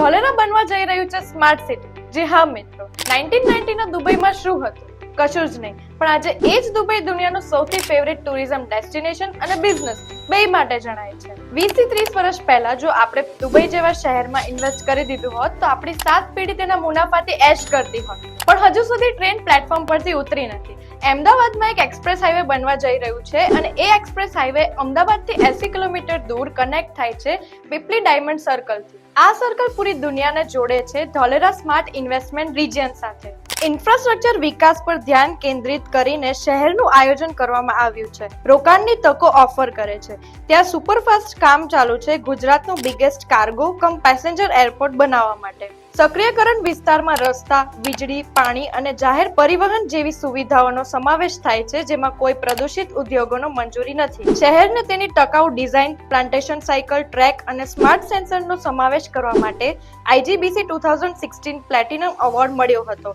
ધોલેરા બનવા જઈ રહ્યું છે સ્માર્ટ સિટી। જી હા મિત્રો, 1990 ના દુબઈમાં શું હતું? કશું જ નહીં, પણ આજે એ જ દુબઈ દુનિયાનું સૌથી ફેવરિટ ટુરિઝમ ડેસ્ટિનેશન અને બિઝનેસ બેય માટે જણાય છે। 20 થી 30 વર્ષ પહેલા જો આપણે દુબઈ જેવા શહેરમાં ઇન્વેસ્ટ કરી દીધું હોત તો આપણી 7 પેઢી તેના મુનાફાથી એશ કરતી હોત, પણ હજુ સુધી ટ્રેન પ્લેટફોર્મ પરથી ઉતરી નથી। અમદાવાદમાં એક એક્સપ્રેસ હાઈવે બનવા જઈ રહ્યું છે અને એ એક્સપ્રેસ હાઈવે અમદાવાદથી 80 કિલોમીટર દૂર કનેક્ટ થાય છે પીપલી ડાયમંડ સર્કલથી। આ સર્કલ પૂરી દુનિયાને જોડે છે ધોલેરા સ્માર્ટ ઇન્વેસ્ટમેન્ટ રિજિયન સાથે। ઇન્ફ્રાસ્ટ્રક્ચર વિકાસ પર ધ્યાન કેન્દ્રિત કરીને શહેરનું આયોજન કરવામાં આવ્યું છે, રોકાણની તકો ઓફર કરે છે। ત્યાં સુપરફાસ્ટ કામ ચાલુ છે ગુજરાતનું બિગેસ્ટ કાર્ગો કમ પેસેન્જર એરપોર્ટ બનાવવા માટે। સક્રિયકરણ વિસ્તારમાં રસ્તા, વીજળી, પાણી અને જાહેર પરિવહન જેવી સુવિધાઓનો સમાવેશ થાય છે, જેમાં કોઈ પ્રદૂષિત ઉદ્યોગોનો મંજૂરી નથી। શહેરને તેની ટકાઉ ડિઝાઇન, પ્લાન્ટેશન સાયકલ, ટ્રેક અને સ્માર્ટ સેન્સરનો સમાવેશ કરવા માટે IGBC 2016 પ્લેટિનમ એવોર્ડ મળ્યો હતો।